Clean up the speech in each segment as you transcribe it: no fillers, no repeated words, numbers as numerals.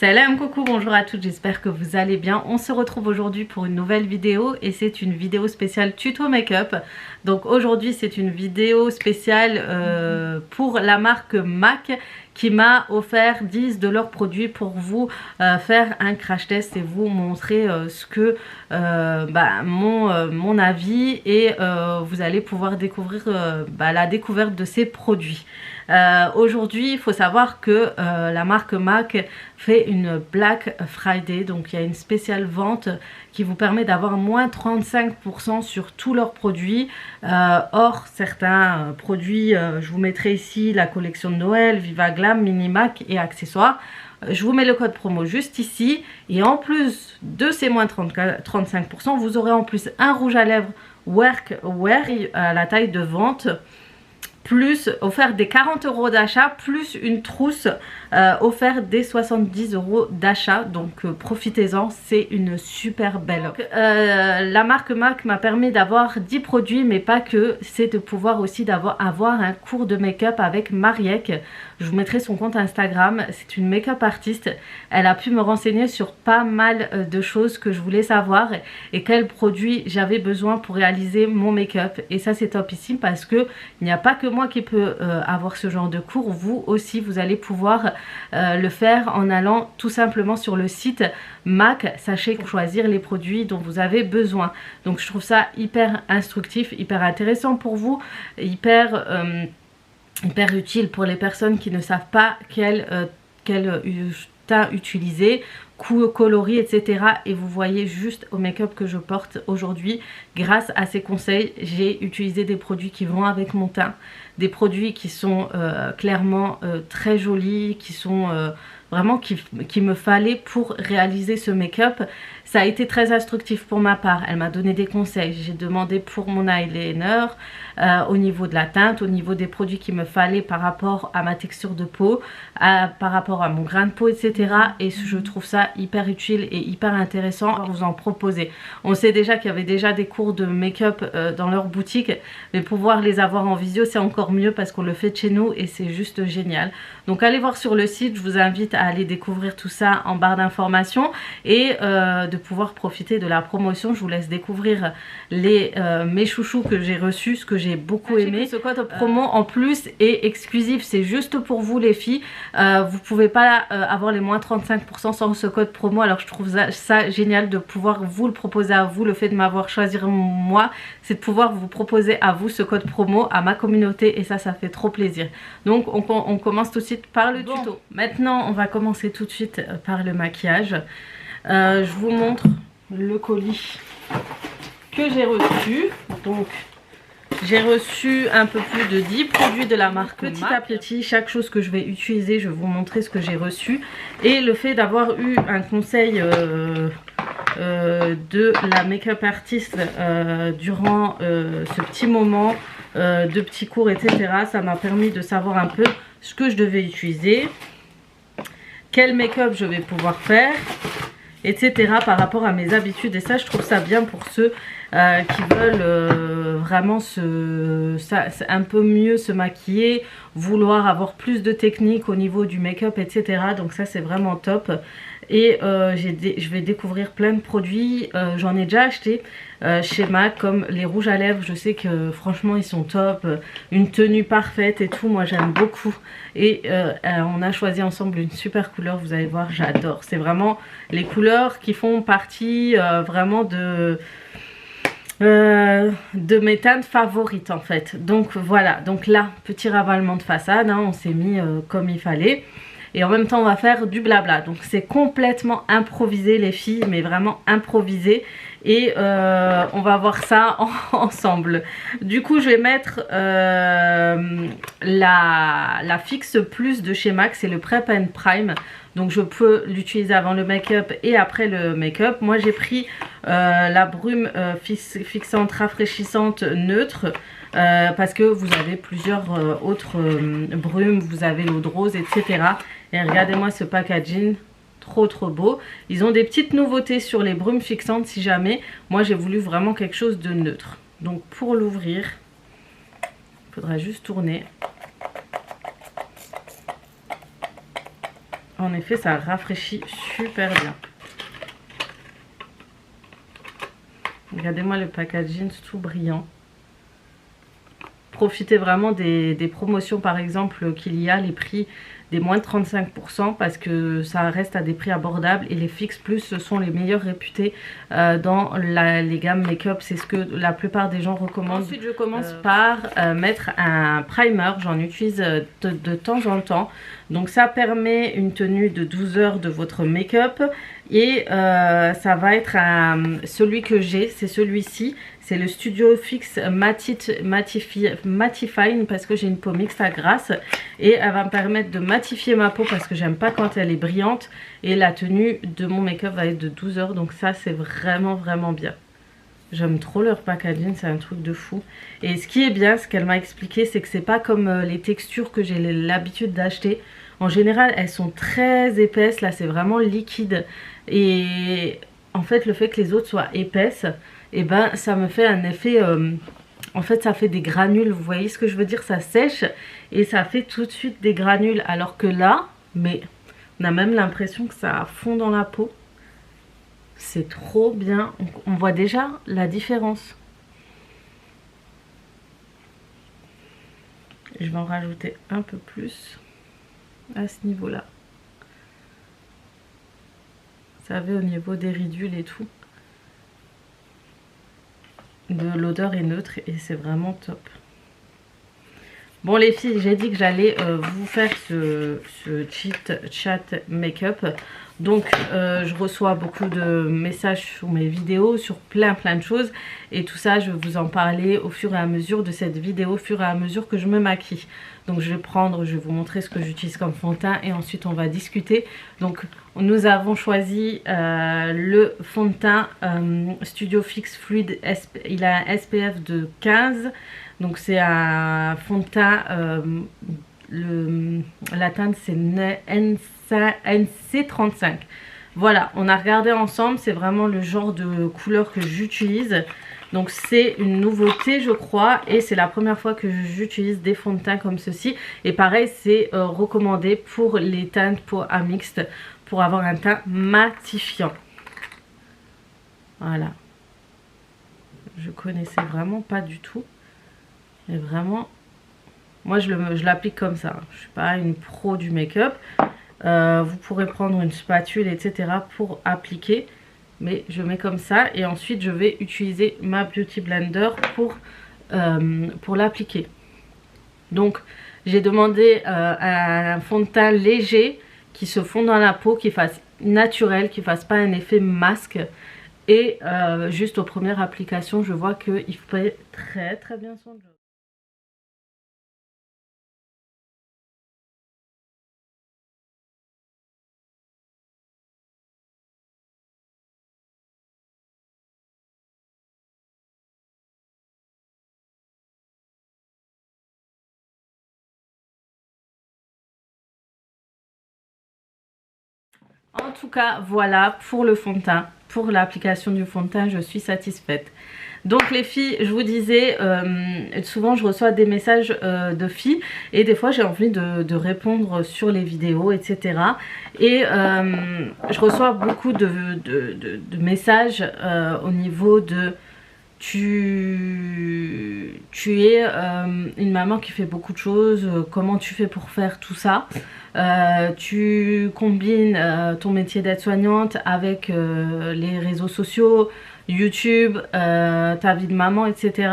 Salam, coucou, bonjour à toutes, j'espère que vous allez bien. On se retrouve aujourd'hui pour une nouvelle vidéo et c'est une vidéo spéciale tuto make-up. Donc aujourd'hui c'est une vidéo spéciale pour la marque MAC qui m'a offert 10 de leurs produits pour vous faire un crash test et vous montrer ce que mon avis et vous allez pouvoir découvrir la découverte de ces produits. Aujourd'hui il faut savoir que la marque MAC fait une Black Friday, donc il y a une spéciale vente qui vous permet d'avoir moins 35% sur tous leurs produits. Or certains produits, je vous mettrai ici la collection de Noël, Viva Glam, Minimac et accessoires. Je vous mets le code promo juste ici et en plus de ces moins 35%, vous aurez en plus un rouge à lèvres Workwear à la taille de vente, plus offert des 40 € d'achat, plus une trousse offert des 70 € d'achat. Donc profitez-en, c'est une super belle offre. La marque MAC m'a permis d'avoir 10 produits, mais pas que, c'est de pouvoir aussi avoir un cours de make-up avec Mariek. Je vous mettrai son compte Instagram, c'est une make-up artiste. Elle a pu me renseigner sur pas mal de choses que je voulais savoir et quels produits j'avais besoin pour réaliser mon make-up. Et ça c'est topissime parce que il n'y a pas que moi qui peut avoir ce genre de cours, vous aussi vous allez pouvoir le faire en allant tout simplement sur le site MAC. Sachez choisir les produits dont vous avez besoin. Donc je trouve ça hyper instructif, hyper intéressant pour vous, hyper utile pour les personnes qui ne savent pas quel teint utiliser, coloris, etc. Et vous voyez juste au make-up que je porte aujourd'hui, grâce à ces conseils, j'ai utilisé des produits qui vont avec mon teint, des produits qui sont clairement très jolis, qui sont vraiment qui me fallait pour réaliser ce make-up. Ça a été très instructif pour ma part, elle m'a donné des conseils, j'ai demandé pour mon eyeliner, au niveau de la teinte, au niveau des produits qu'il me fallait par rapport à ma texture de peau, par rapport à mon grain de peau, etc. Et je trouve ça hyper utile et hyper intéressant à vous en proposer. On sait déjà qu'il y avait déjà des cours de make-up dans leur boutique, mais pouvoir les avoir en visio c'est encore mieux parce qu'on le fait de chez nous et c'est juste génial. Donc allez voir sur le site, je vous invite à aller découvrir tout ça en barre d'informations et de pouvoir profiter de la promotion. Je vous laisse découvrir mes chouchous que j'ai reçus, ce que j'ai beaucoup aimé. Ce code promo en plus est exclusif, c'est juste pour vous les filles. Vous pouvez pas avoir les moins 35% sans ce code promo, alors je trouve ça génial de pouvoir vous le proposer à vous. Le fait de m'avoir choisi moi, c'est de pouvoir vous proposer à vous ce code promo, à ma communauté, et ça fait trop plaisir. Donc on commence tout de suite par le tuto. Maintenant on va commencer tout de suite par le maquillage. Je vous montre le colis que j'ai reçu. Donc j'ai reçu un peu plus de 10 produits de la marque MAC. Petit à petit, chaque chose que je vais utiliser, je vais vous montrer ce que j'ai reçu. Et le fait d'avoir eu un conseil de la make-up artiste durant ce petit moment de petits cours, etc. Ça m'a permis de savoir un peu ce que je devais utiliser, quel make-up je vais pouvoir faire, etc. par rapport à mes habitudes. Et ça je trouve ça bien pour ceux qui veulent vraiment un peu mieux se maquiller, vouloir avoir plus de technique au niveau du make-up, etc. Donc ça c'est vraiment top. Et je vais découvrir plein de produits. J'en ai déjà acheté chez MAC, comme les rouges à lèvres. Je sais que franchement ils sont top, une tenue parfaite et tout, moi j'aime beaucoup. Et on a choisi ensemble une super couleur, vous allez voir, j'adore. C'est vraiment les couleurs qui font partie vraiment de mes teintes favorites en fait. Donc voilà, donc là petit ravalement de façade, hein, on s'est mis comme il fallait. Et en même temps on va faire du blabla, donc c'est complètement improvisé les filles, mais vraiment improvisé. Et on va voir ça ensemble. Du coup je vais mettre la Fix Plus de chez MAC, c'est le Prep and Prime. Donc je peux l'utiliser avant le make-up et après le make-up. Moi j'ai pris la brume fixante rafraîchissante neutre. Parce que vous avez plusieurs autres brumes, vous avez l'eau de rose, etc. Et regardez-moi ce packaging, trop beau. Ils ont des petites nouveautés sur les brumes fixantes si jamais. Moi j'ai voulu vraiment quelque chose de neutre. Donc pour l'ouvrir, il faudra juste tourner. En effet, ça rafraîchit super bien. Regardez-moi le packaging tout brillant. Profitez vraiment des promotions par exemple qu'il y a, les prix des moins de 35% parce que ça reste à des prix abordables et les Fix Plus ce sont les meilleurs réputés dans les gammes make-up, c'est ce que la plupart des gens recommandent. Ensuite je commence par mettre un primer, j'en utilise de temps en temps, donc ça permet une tenue de 12 heures de votre make-up et ça va être celui que j'ai, c'est celui-ci. C'est le Studio Fix Mattifying parce que j'ai une peau mixte à grasse et elle va me permettre de matifier ma peau parce que j'aime pas quand elle est brillante et la tenue de mon make-up va être de 12 heures, donc ça c'est vraiment bien. J'aime trop leur packaging, c'est un truc de fou. Et ce qui est bien, ce qu'elle m'a expliqué, c'est que c'est pas comme les textures que j'ai l'habitude d'acheter. En général elles sont très épaisses, là c'est vraiment liquide et en fait le fait que les autres soient épaisses, et ben ça me fait un effet, en fait ça fait des granules, vous voyez ce que je veux dire, ça sèche et ça fait tout de suite des granules, alors que là, mais on a même l'impression que ça fond dans la peau, c'est trop bien, on voit déjà la différence. Je vais en rajouter un peu plus à ce niveau là, vous savez, au niveau des ridules et tout. L'odeur est neutre et c'est vraiment top. Bon les filles, j'ai dit que j'allais vous faire ce cheat chat make-up. Donc je reçois beaucoup de messages sur mes vidéos, sur plein de choses. Et tout ça, je vais vous en parler au fur et à mesure de cette vidéo, au fur et à mesure que je me maquille. Donc je vais vous montrer ce que j'utilise comme fond de teint et ensuite on va discuter. Donc nous avons choisi le fond de teint Studio Fix Fluid, il a un SPF de 15. Donc c'est un fond de teint, la teinte c'est NC35. Voilà, on a regardé ensemble, c'est vraiment le genre de couleur que j'utilise. Donc c'est une nouveauté je crois et c'est la première fois que j'utilise des fonds de teint comme ceci. Et pareil c'est recommandé pour les teintes peau à mixte pour avoir un teint matifiant. Voilà. Je connaissais vraiment pas du tout. Et vraiment, moi je l'applique comme ça. Je suis pas une pro du make-up. Vous pourrez prendre une spatule etc. pour appliquer. Mais je mets comme ça et ensuite je vais utiliser ma Beauty Blender pour l'appliquer. Donc j'ai demandé un fond de teint léger qui se fond dans la peau, qui fasse naturel, qui fasse pas un effet masque. Et juste aux premières applications je vois qu'il fait très bien son job. En tout cas, voilà pour le fond de teint. Pour l'application du fond de teint, je suis satisfaite. Donc les filles, je vous disais, souvent je reçois des messages de filles et des fois j'ai envie de répondre sur les vidéos, etc. Et je reçois beaucoup de messages au niveau de... Tu es une maman qui fait beaucoup de choses, comment tu fais pour faire tout ça? Tu combines ton métier d'aide-soignante avec les réseaux sociaux, YouTube, ta vie de maman, etc.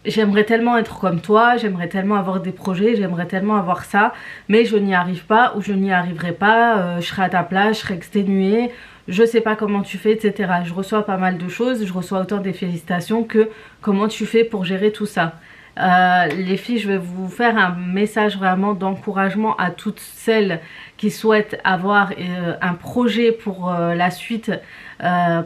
J'aimerais tellement être comme toi, j'aimerais tellement avoir des projets, j'aimerais tellement avoir ça, mais je n'y arrive pas ou je n'y arriverai pas, je serai à ta place, je serai exténuée, je sais pas comment tu fais, etc. Je reçois pas mal de choses, je reçois autant des félicitations que comment tu fais pour gérer tout ça. Les filles, je vais vous faire un message vraiment d'encouragement à toutes celles qui souhaitent avoir un projet pour la suite,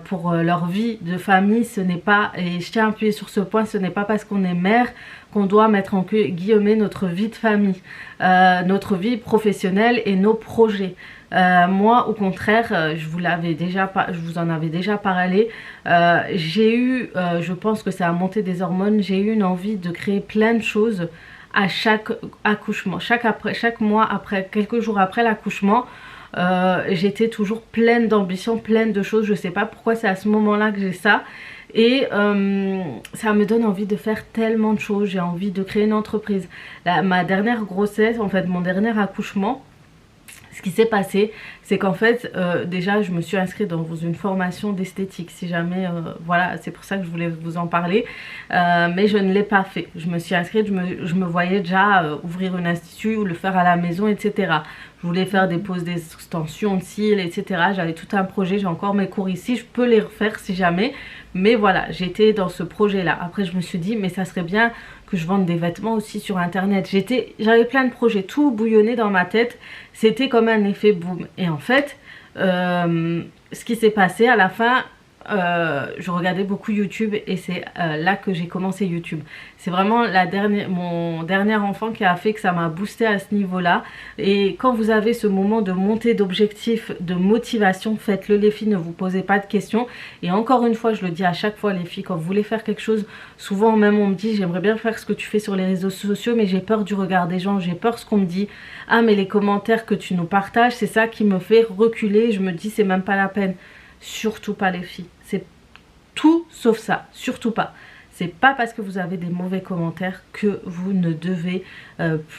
pour leur vie de famille. Ce n'est pas, et je tiens à appuyer sur ce point, ce n'est pas parce qu'on est mère qu'on doit mettre en guillemets notre vie de famille, notre vie professionnelle et nos projets. Moi au contraire, je vous en avais déjà parlé, j'ai eu, je pense que ça a monté des hormones, j'ai eu une envie de créer plein de choses à chaque accouchement. Chaque mois, après, quelques jours après l'accouchement, j'étais toujours pleine d'ambition, pleine de choses. Je sais pas pourquoi c'est à ce moment-là que j'ai ça. Et ça me donne envie de faire tellement de choses. J'ai envie de créer une entreprise. Ma dernière grossesse, en fait mon dernier accouchement, ce qui s'est passé, c'est qu'en fait, déjà, je me suis inscrite dans une formation d'esthétique. Si jamais, voilà, c'est pour ça que je voulais vous en parler. Mais je ne l'ai pas fait. Je me suis inscrite, je me voyais déjà ouvrir une institut ou le faire à la maison, etc. Je voulais faire des poses d'extension de cils, etc. J'avais tout un projet, j'ai encore mes cours ici. Je peux les refaire si jamais. Mais voilà, j'étais dans ce projet-là. Après, je me suis dit, mais ça serait bien que je vende des vêtements aussi sur internet. J'avais plein de projets, tout bouillonné dans ma tête. C'était comme un effet boom. Et en fait, ce qui s'est passé à la fin, je regardais beaucoup YouTube et c'est là que j'ai commencé YouTube. C'est vraiment mon dernier enfant qui a fait que ça m'a boosté à ce niveau-là. Et quand vous avez ce moment de montée d'objectifs, de motivation, faites-le les filles, ne vous posez pas de questions. Et encore une fois, je le dis à chaque fois les filles, quand vous voulez faire quelque chose, souvent même on me dit j'aimerais bien faire ce que tu fais sur les réseaux sociaux, mais j'ai peur du regard des gens, j'ai peur ce qu'on me dit. Ah mais les commentaires que tu nous partages, c'est ça qui me fait reculer. Je me dis c'est même pas la peine. Surtout pas les filles, c'est tout sauf ça, surtout pas. C'est pas parce que vous avez des mauvais commentaires que vous ne devez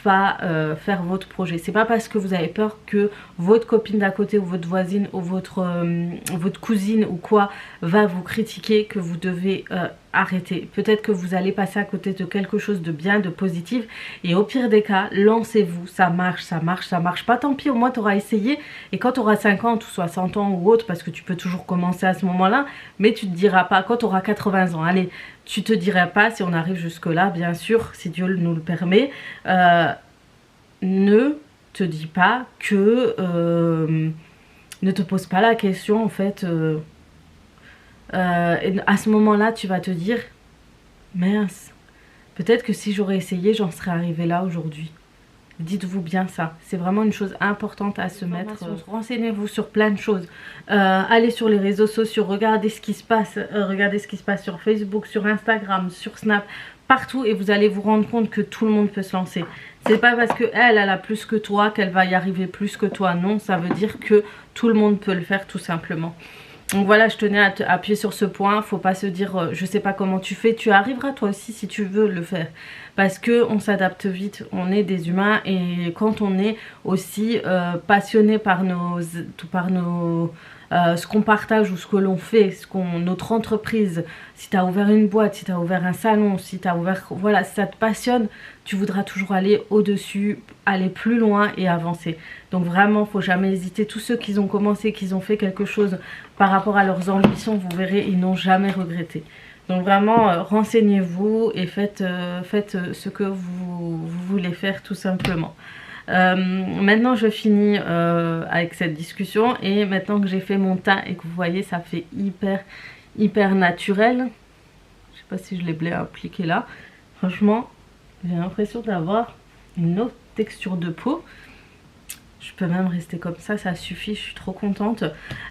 pas faire votre projet. C'est pas parce que vous avez peur que votre copine d'à côté ou votre voisine ou votre cousine ou quoi va vous critiquer que vous devez arrêter. Peut-être que vous allez passer à côté de quelque chose de bien, de positif. Et au pire des cas, lancez-vous. Ça marche, ça marche, ça marche pas. Tant pis, au moins tu auras essayé. Et quand tu auras 50 ou 60 ans ou autre, parce que tu peux toujours commencer à ce moment-là, mais tu te diras pas, quand tu auras 80 ans, allez, tu te diras pas, si on arrive jusque là, bien sûr, si Dieu nous le permet, ne te dis pas que, ne te pose pas la question en fait, à ce moment-là tu vas te dire, mince, peut-être que si j'aurais essayé, j'en serais arrivée là aujourd'hui. Dites-vous bien ça, c'est vraiment une chose importante à se mettre. Renseignez-vous sur plein de choses. Allez sur les réseaux sociaux, regardez ce qui se passe, sur Facebook, sur Instagram, sur Snap, partout, et vous allez vous rendre compte que tout le monde peut se lancer. C'est pas parce qu'elle a plus que toi qu'elle va y arriver plus que toi. Non, ça veut dire que tout le monde peut le faire tout simplement. Donc voilà, je tenais à appuyer sur ce point. Faut pas se dire je sais pas comment tu fais, tu arriveras toi aussi si tu veux le faire. Parce que on s'adapte vite, on est des humains, et quand on est aussi passionné par ce qu'on partage ou ce que l'on fait, notre entreprise, si tu as ouvert une boîte, si tu as ouvert un salon, si tu as ouvert, voilà, si ça te passionne, tu voudras toujours aller au-dessus, aller plus loin et avancer. Donc vraiment, faut jamais hésiter. Tous ceux qui ont commencé, qui ont fait quelque chose par rapport à leurs ambitions, vous verrez, ils n'ont jamais regretté. Donc vraiment, renseignez-vous et faites ce que vous voulez faire tout simplement. Maintenant je finis avec cette discussion, et maintenant que j'ai fait mon teint et que vous voyez ça fait hyper naturel, je sais pas si je l'ai bien appliqué là, franchement j'ai l'impression d'avoir une autre texture de peau. Je peux même rester comme ça suffit, je suis trop contente.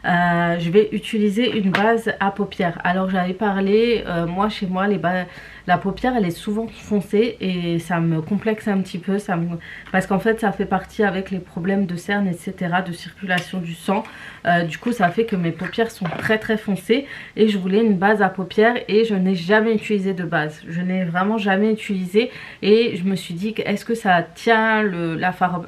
Je vais utiliser une base à paupières. Alors j'avais parlé, moi chez moi la paupière elle est souvent foncée et ça me complexe un petit peu, parce qu'en fait ça fait partie avec les problèmes de cernes, etc., de circulation du sang. Du coup ça fait que mes paupières sont très foncées, et je voulais une base à paupières et je n'ai jamais utilisé de base. Je n'ai vraiment jamais utilisé, et je me suis dit est-ce que ça tient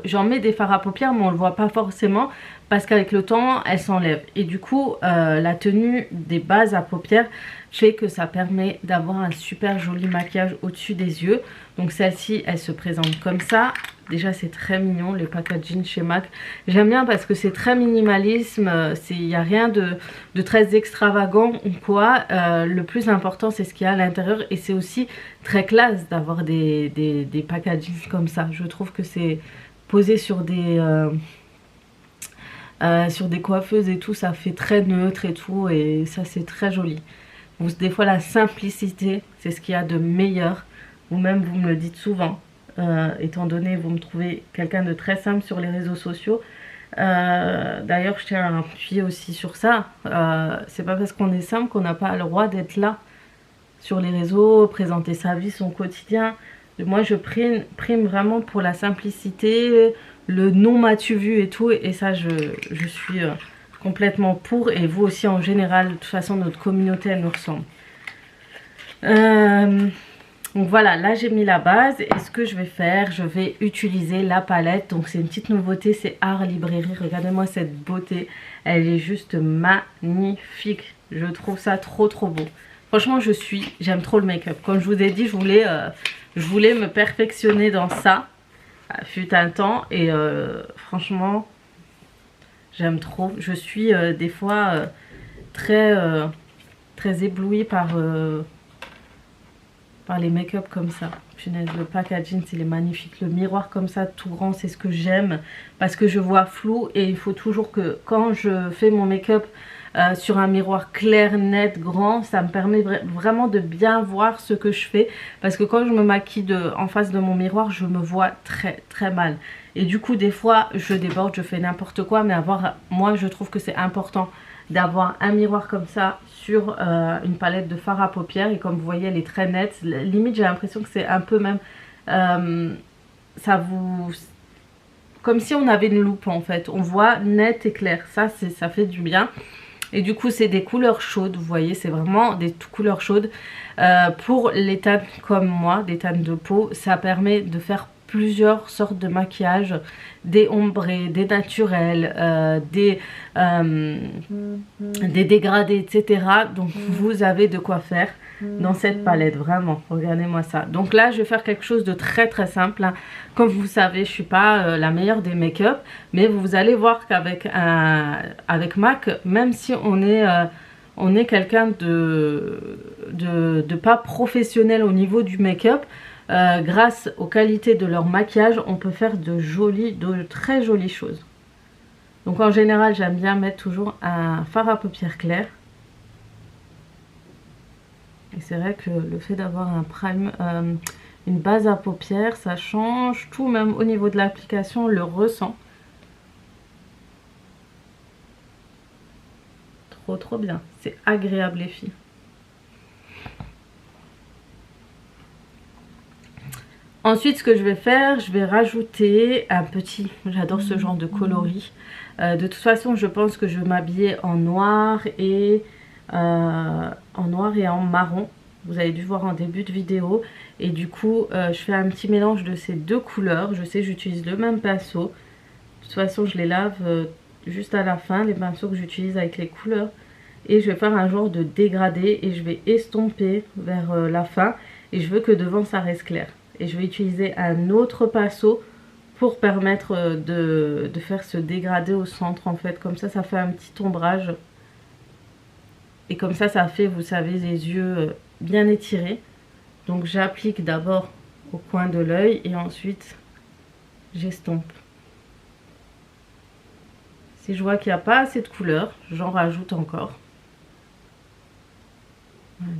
j'en mets des fards à paupières mais on le voit pas forcément parce qu'avec le temps elle s'enlève, et du coup la tenue des bases à paupières fait que ça permet d'avoir un super joli maquillage au-dessus des yeux. Donc celle-ci elle se présente comme ça. Déjà c'est très mignon, le packaging chez MAC, j'aime bien parce que c'est très minimalisme, il n'y a rien de très extravagant ou quoi. Le plus important c'est ce qu'il y a à l'intérieur, et c'est aussi très classe d'avoir des packagings comme ça. Je trouve que c'est posé sur des coiffeuses et tout, ça fait très neutre et tout, et ça c'est très joli. Des fois la simplicité c'est ce qu'il y a de meilleur, vous-même vous me le dites souvent, étant donné vous me trouvez quelqu'un de très simple sur les réseaux sociaux. D'ailleurs je tiens à appuyer aussi sur ça, c'est pas parce qu'on est simple qu'on n'a pas le droit d'être là sur les réseaux, présenter sa vie, son quotidien. Moi, je prime vraiment pour la simplicité, le non m'as-tu vu et tout. Et ça, je suis complètement pour. Et vous aussi, en général, de toute façon, notre communauté, elle nous ressemble. Donc voilà, là j'ai mis la base et ce que je vais faire, je vais utiliser la palette. Donc c'est une petite nouveauté, c'est Art Librairie. Regardez-moi cette beauté, elle est juste magnifique. Je trouve ça trop beau. Franchement j'aime trop le make-up. Comme je vous ai dit, je voulais me perfectionner dans ça. Fut un temps et franchement j'aime trop. Je suis des fois très éblouie par les make-up comme ça. Punaise, le packaging il est magnifique. Le miroir comme ça tout grand, c'est ce que j'aime parce que je vois flou et il faut toujours que quand je fais mon make-up sur un miroir clair, net, grand, ça me permet vraiment de bien voir ce que je fais parce que quand je me maquille en face de mon miroir, je me vois très mal et du coup des fois je déborde, je fais n'importe quoi, mais moi je trouve que c'est important d'avoir un miroir comme ça sur une palette de fard à paupières et comme vous voyez elle est très nette, limite j'ai l'impression que c'est un peu même comme si on avait une loupe en fait, on voit net et clair, ça fait du bien. Et du coup c'est des couleurs chaudes, vous voyez c'est vraiment des couleurs chaudes pour les teintes comme moi, des teintes de peau, ça permet de faire plusieurs sortes de maquillage, des ombrés, des naturels, des dégradés, etc. Donc vous avez de quoi faire dans cette palette, vraiment, regardez-moi ça. Donc là je vais faire quelque chose de très simple, hein. Comme vous savez je suis pas la meilleure des make-up, mais vous allez voir qu'avec avec MAC, même si on est quelqu'un de pas professionnel au niveau du make-up, grâce aux qualités de leur maquillage, on peut faire de très jolies choses. Donc en général, j'aime bien mettre toujours un fard à paupières clair. Et c'est vrai que le fait d'avoir une base à paupières, ça change tout, même au niveau de l'application, on le ressent. Trop bien, c'est agréable les filles. Ensuite, ce que je vais faire, je vais rajouter un petit... J'adore ce genre de coloris. De toute façon, je pense que je vais m'habiller en noir et en marron. Vous avez dû voir en début de vidéo. Et du coup, je fais un petit mélange de ces deux couleurs. Je sais, j'utilise le même pinceau. De toute façon, je les lave juste à la fin, les pinceaux que j'utilise avec les couleurs. Et je vais faire un genre de dégradé et je vais estomper vers la fin. Et je veux que devant, ça reste clair. Et je vais utiliser un autre pinceau pour permettre de faire ce dégradé au centre en fait. Comme ça fait un petit ombrage. Et comme ça fait, vous savez, les yeux bien étirés. Donc j'applique d'abord au coin de l'œil et ensuite j'estompe. Si je vois qu'il n'y a pas assez de couleur, j'en rajoute encore. Voilà.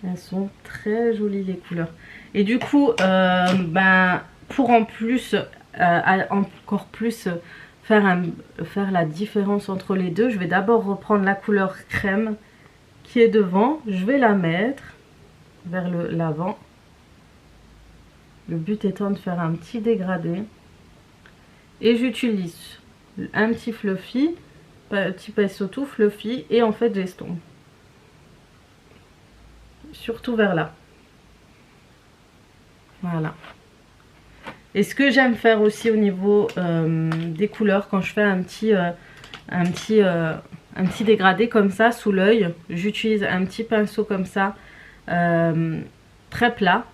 Elles sont très jolies les couleurs. Et du coup, pour en plus, encore plus faire la différence entre les deux, je vais d'abord reprendre la couleur crème qui est devant. Je vais la mettre vers l'avant. Le but étant de faire un petit dégradé. Et j'utilise un petit fluffy, un petit pinceau tout fluffy et en fait j'estompe. Surtout vers là. Voilà. Et ce que j'aime faire aussi au niveau des couleurs, quand je fais un petit dégradé comme ça sous l'œil, j'utilise un petit pinceau comme ça, très plat.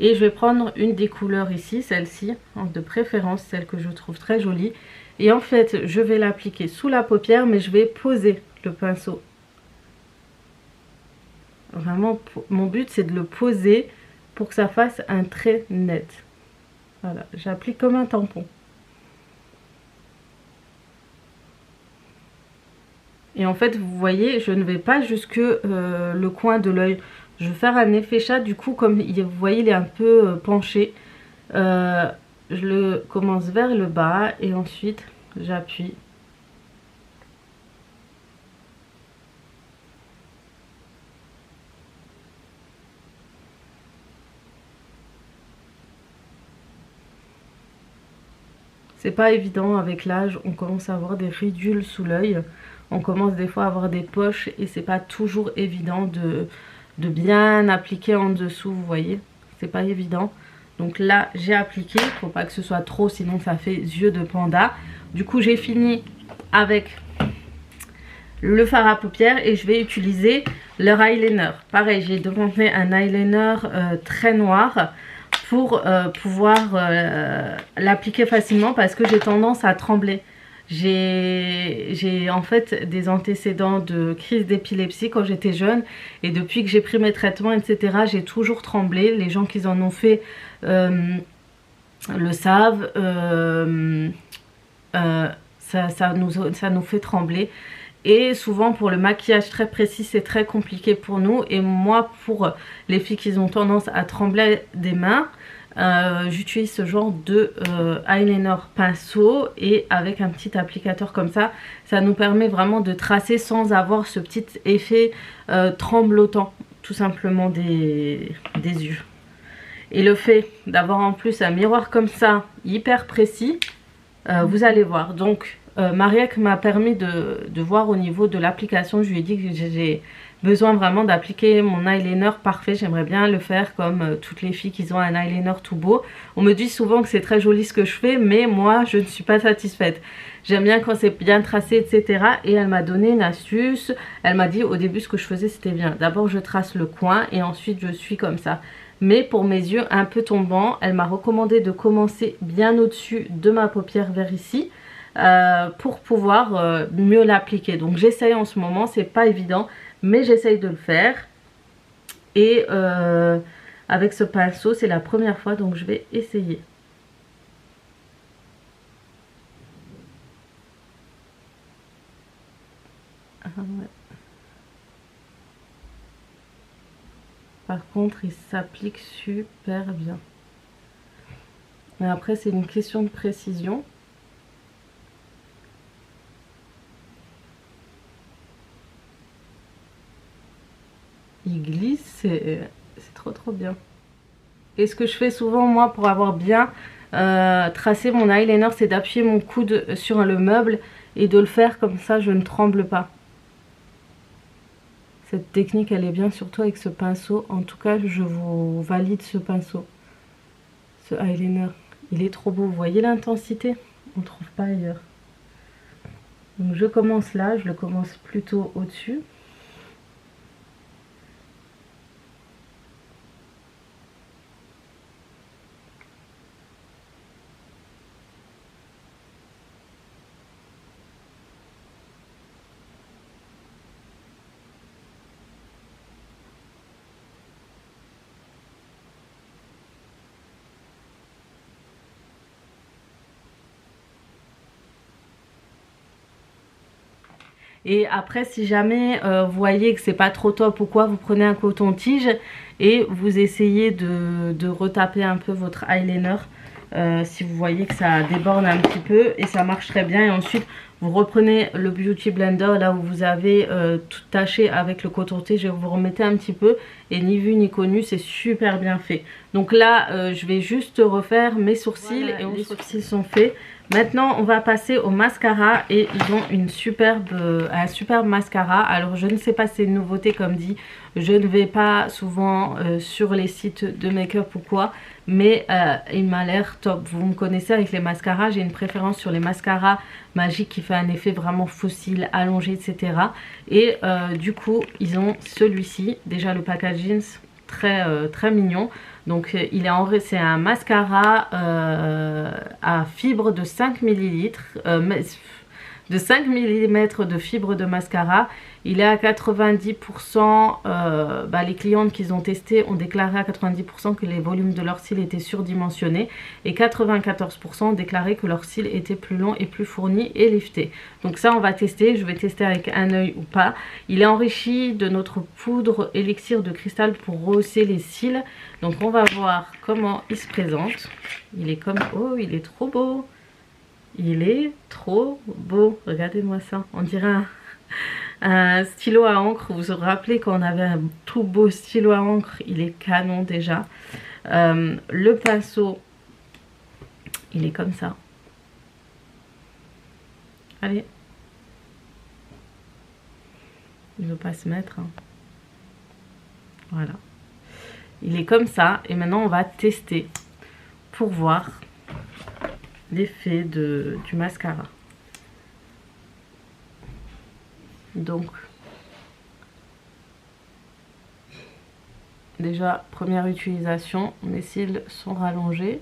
Et je vais prendre une des couleurs ici, celle-ci, de préférence, celle que je trouve très jolie. Et en fait, je vais l'appliquer sous la paupière, mais je vais poser le pinceau. Vraiment, mon but c'est de le poser pour que ça fasse un trait net. Voilà, j'applique comme un tampon. Et en fait, vous voyez, je ne vais pas jusque le coin de l'œil. Je vais faire un effet chat, du coup, comme vous voyez, il est un peu penché. Je le commence vers le bas et ensuite j'appuie. C'est pas évident avec l'âge, on commence à avoir des ridules sous l'œil. On commence des fois à avoir des poches et c'est pas toujours évident de bien appliquer en dessous, vous voyez. C'est pas évident. Donc là, j'ai appliqué, faut pas que ce soit trop, sinon ça fait yeux de panda. Du coup, j'ai fini avec le fard à paupières et je vais utiliser leur eyeliner. Pareil, j'ai demandé un eyeliner très noir pour pouvoir l'appliquer facilement parce que j'ai tendance à trembler. J'ai en fait des antécédents de crise d'épilepsie quand j'étais jeune et depuis que j'ai pris mes traitements etc j'ai toujours tremblé. Les gens qui en ont fait le savent, ça nous fait trembler. Et souvent pour le maquillage très précis c'est très compliqué pour nous. Et moi pour les filles qui ont tendance à trembler des mains, j'utilise ce genre de eyeliner pinceau et avec un petit applicateur comme ça nous permet vraiment de tracer sans avoir ce petit effet tremblotant tout simplement des yeux. Et le fait d'avoir en plus un miroir comme ça hyper précis, vous allez voir. Donc Mariek m'a permis de voir au niveau de l'application. Je lui ai dit que j'ai besoin vraiment d'appliquer mon eyeliner parfait. J'aimerais bien le faire comme toutes les filles qui ont un eyeliner tout beau. On me dit souvent que c'est très joli ce que je fais, mais moi je ne suis pas satisfaite. J'aime bien quand c'est bien tracé etc. Et elle m'a donné une astuce. Elle m'a dit au début ce que je faisais c'était bien. D'abord je trace le coin et ensuite je suis comme ça. Mais pour mes yeux un peu tombants, elle m'a recommandé de commencer bien au-dessus de ma paupière vers ici. Pour pouvoir mieux l'appliquer. Donc j'essaye en ce moment, c'est pas évident mais j'essaye de le faire. Et avec ce pinceau c'est la première fois donc je vais essayer. Ah ouais. Par contre il s'applique super bien. Mais après c'est une question de précision. Il glisse, c'est trop bien. Et ce que je fais souvent moi pour avoir bien tracé mon eyeliner, c'est d'appuyer mon coude sur le meuble et de le faire comme ça je ne tremble pas. Cette technique elle est bien surtout avec ce pinceau. En tout cas je vous valide ce pinceau. Ce eyeliner il est trop beau, vous voyez l'intensité, on ne trouve pas ailleurs. Donc je commence là, je le commence plutôt au-dessus. Et après si jamais vous voyez que c'est pas trop top ou quoi, vous prenez un coton-tige et vous essayez de retaper un peu votre eyeliner si vous voyez que ça déborde un petit peu, et ça marche très bien. Et ensuite vous reprenez le Beauty Blender là où vous avez tout taché avec le coton-tige et vous remettez un petit peu, et ni vu ni connu, c'est super bien fait. Donc là je vais juste refaire mes sourcils, voilà, et les sourcils sont faits. Maintenant on va passer au mascara et ils ont un superbe mascara. Alors je ne sais pas si c'est une nouveauté comme dit, je ne vais pas souvent sur les sites de make-up ou quoi, mais il m'a l'air top. Vous me connaissez avec les mascaras, j'ai une préférence sur les mascaras magiques qui fait un effet vraiment fossile, allongé etc. Et du coup ils ont celui-ci, déjà le packaging très mignon. Donc c'est un mascara à fibre de 5 ml, de 5 mm de fibre de mascara. Il est à 90%, les clientes qu'ils ont testé ont déclaré à 90% que les volumes de leurs cils étaient surdimensionnés, et 94% ont déclaré que leurs cils étaient plus longs et plus fournis et liftés. Donc ça on va tester, je vais tester avec un œil ou pas. Il est enrichi de notre poudre élixir de cristal pour rehausser les cils. Donc on va voir comment il se présente. Il est comme... oh il est trop beau. Il est trop beau, regardez-moi ça, on dirait un stylo à encre. Vous vous rappelez quand on avait un tout beau stylo à encre, il est canon déjà. Le pinceau, il est comme ça. Allez. Il ne veut pas se mettre. Hein. Voilà. Il est comme ça. Et maintenant, on va tester pour voir l'effet du mascara. Donc, déjà, première utilisation, mes cils sont rallongés.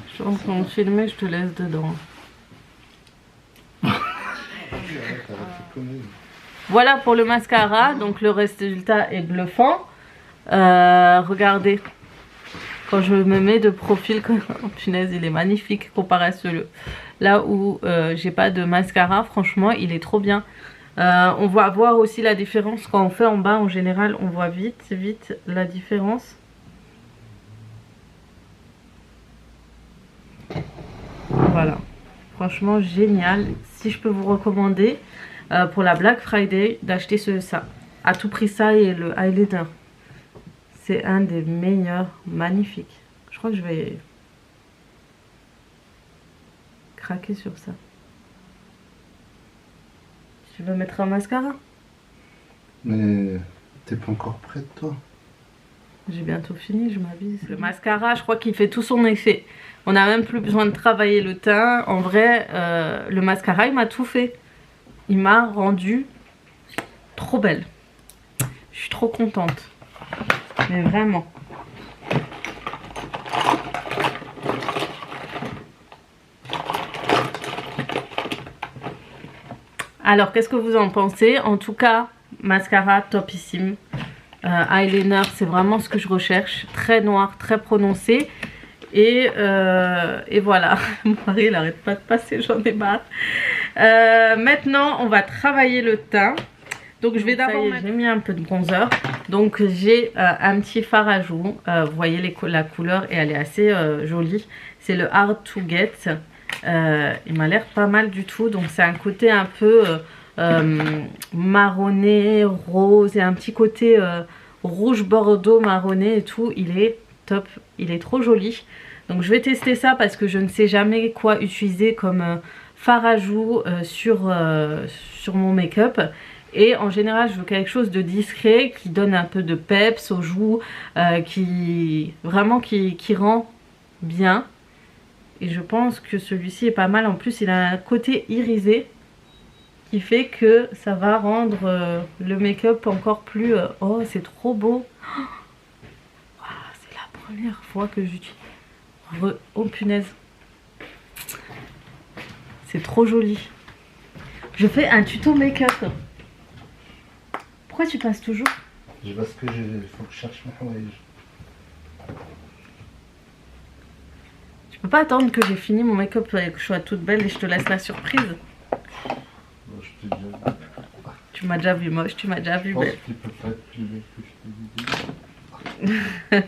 Je suis en train de filmer, je te laisse dedans. Voilà pour le mascara, donc le résultat est bluffant. Regardez, quand je me mets de profil, oh, punaise, il est magnifique comparé à celui là où j'ai pas de mascara. Franchement, il est trop bien. On va voir aussi la différence quand on fait en bas. En général, on voit vite la différence. Voilà, franchement génial. Si je peux vous recommander pour la Black Friday d'acheter ça, à tout prix, ça et le eyeliner. C'est un des meilleurs, magnifiques. Je crois que je vais craquer sur ça. Tu veux mettre un mascara? Mais t'es pas encore prête, toi? J'ai bientôt fini, je m'avise. Le mascara, je crois qu'il fait tout son effet. On n'a même plus besoin de travailler le teint. En vrai, le mascara, il m'a tout fait. Il m'a rendu trop belle. Je suis trop contente. Mais vraiment. Alors, qu'est-ce que vous en pensez? En tout cas, mascara topissime. Eyeliner, c'est vraiment ce que je recherche. Très noir, très prononcé. Et voilà. Mon mari, il n'arrête pas de passer, j'en ai marre. Maintenant, on va travailler le teint. Donc, je vais d'abord mettre... J'ai mis un peu de bronzer. Donc, j'ai un petit fard à joues. Vous voyez la couleur et elle est assez jolie. C'est le Hard to Get. Il m'a l'air pas mal du tout. Donc, c'est un côté un peu... marronné, rose et un petit côté rouge bordeaux marronné et tout. Il est top, il est trop joli. Donc je vais tester ça parce que je ne sais jamais quoi utiliser comme fard à joues sur mon make-up. Et en général je veux quelque chose de discret qui donne un peu de peps aux joues, qui rend bien. Et je pense que celui-ci est pas mal. En plus il a un côté irisé qui fait que ça va rendre le make-up encore plus... oh, c'est trop beau. Oh, c'est la première fois que j'utilise. Oh, punaise. C'est trop joli. Je fais un tuto make-up. Pourquoi tu passes toujours? Parce que il faut que je cherche mes hawaïs. Tu peux pas attendre que j'ai fini mon make-up et que je sois toute belle et je te laisse la surprise. Tu m'as déjà vu moche, tu m'as déjà vu belle. Tu peux pas être plus belle que je te dis.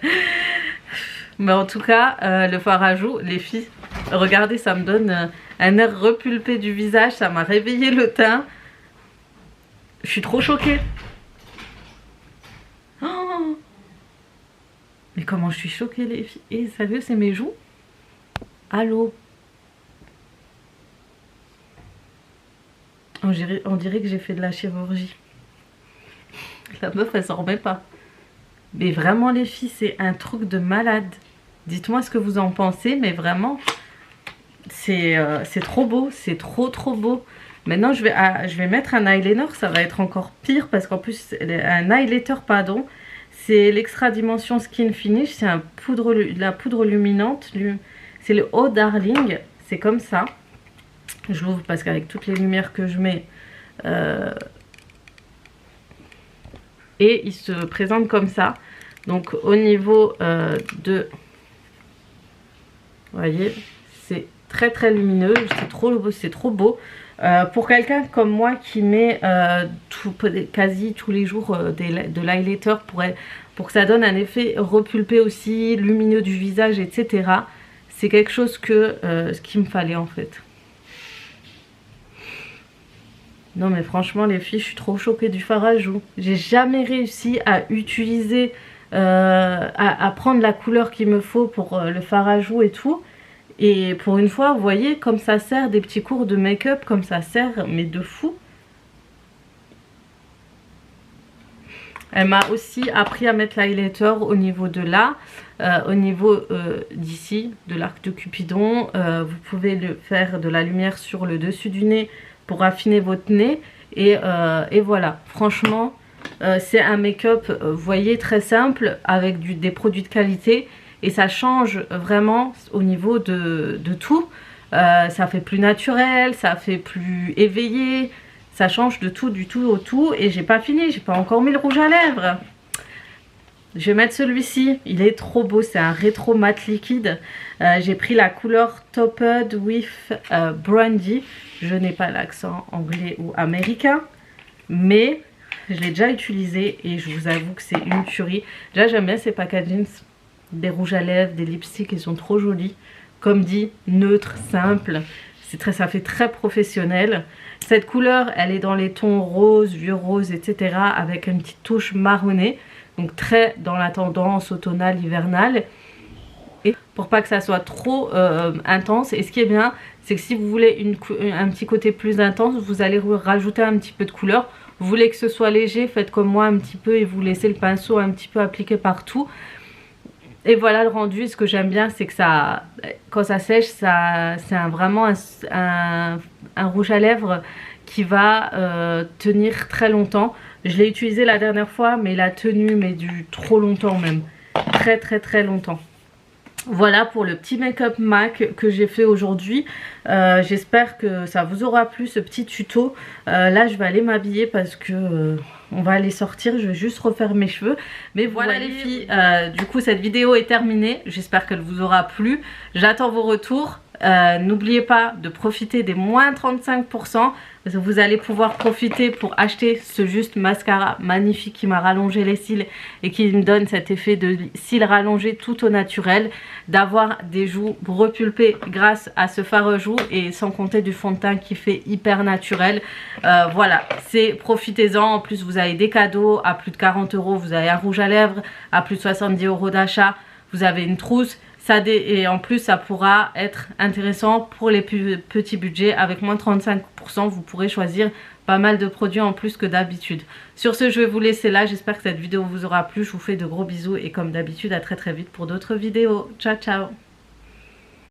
Mais en tout cas, le fard à joues, les filles, regardez, ça me donne un air repulpé du visage, ça m'a réveillé le teint. Je suis trop choquée. Oh, mais comment je suis choquée, les filles. Et sérieux, c'est mes joues? Allô? On dirait que j'ai fait de la chirurgie. La meuf, elle s'en remet pas. Mais vraiment, les filles, c'est un truc de malade. Dites-moi ce que vous en pensez, mais vraiment, c'est trop beau. C'est trop beau. Maintenant, je vais mettre un eyeliner. Ça va être encore pire parce qu'en plus, un highlighter, pardon. C'est l'Extra Dimension Skin Finish. C'est la poudre luminante. C'est le Oh Darling. C'est comme ça. Je l'ouvre parce qu'avec toutes les lumières que je mets, et il se présente comme ça. Donc au niveau de Vous voyez, c'est très lumineux, c'est trop beau. Pour quelqu'un comme moi qui met quasi tous les jours de l'highlighter pour que ça donne un effet repulpé aussi, lumineux du visage, etc. C'est quelque chose ce qu'il me fallait en fait. Non mais franchement les filles, je suis trop choquée du fard à joues. J'ai jamais réussi à utiliser, à prendre la couleur qu'il me faut pour le fard à joues et tout. Et pour une fois, vous voyez, comme ça sert des petits cours de make-up, comme ça sert, mais de fou. Elle m'a aussi appris à mettre l'highlighter au niveau de là, au niveau d'ici, de l'arc de Cupidon. Vous pouvez faire de la lumière sur le dessus du nez pour affiner votre nez. Et voilà, franchement, c'est un make-up, vous voyez, très simple, avec des produits de qualité. Et ça change vraiment au niveau de tout. Ça fait plus naturel, ça fait plus éveillé. Ça change de tout, du tout au tout. Et j'ai pas fini, j'ai pas encore mis le rouge à lèvres. Je vais mettre celui-ci. Il est trop beau, c'est un rétro mat liquide. J'ai pris la couleur Topped with Brandy. Je n'ai pas l'accent anglais ou américain. Mais je l'ai déjà utilisé et je vous avoue que c'est une tuerie. Déjà j'aime bien ces packagings. Des rouges à lèvres, des lipsticks, ils sont trop jolis. Comme dit, neutre, simple. Ça fait très professionnel. Cette couleur, elle est dans les tons rose, vieux rose, etc. Avec une petite touche marronnée. Donc très dans la tendance automnale, hivernale. Et pour pas que ça soit trop intense. Et ce qui est bien, c'est que si vous voulez un petit côté plus intense, vous allez rajouter un petit peu de couleur. Vous voulez que ce soit léger, faites comme moi un petit peu et vous laissez le pinceau un petit peu appliqué partout. Et voilà le rendu. Ce que j'aime bien, c'est que ça, quand ça sèche, c'est vraiment un rouge à lèvres qui va tenir très longtemps. Je l'ai utilisé la dernière fois, mais il a tenu trop longtemps même. Très longtemps. Voilà pour le petit make-up MAC que j'ai fait aujourd'hui. J'espère que ça vous aura plu ce petit tuto. Là je vais aller m'habiller parce que on va aller sortir. Je vais juste refaire mes cheveux. Mais voilà les filles, du coup cette vidéo est terminée. J'espère qu'elle vous aura plu. J'attends vos retours. N'oubliez pas de profiter des moins 35%. Vous allez pouvoir profiter pour acheter ce juste mascara magnifique qui m'a rallongé les cils et qui me donne cet effet de cils rallongés tout au naturel. D'avoir des joues repulpées grâce à ce fard à joues et sans compter du fond de teint qui fait hyper naturel. Voilà, profitez-en. En plus vous avez des cadeaux à plus de 40 €. Vous avez un rouge à lèvres à plus de 70 € d'achat. Vous avez une trousse. Et en plus ça pourra être intéressant pour les petits budgets. Avec moins de 35%, vous pourrez choisir pas mal de produits en plus que d'habitude. Sur ce, je vais vous laisser là. J'espère que cette vidéo vous aura plu. Je vous fais de gros bisous et comme d'habitude, à très vite pour d'autres vidéos. Ciao ciao.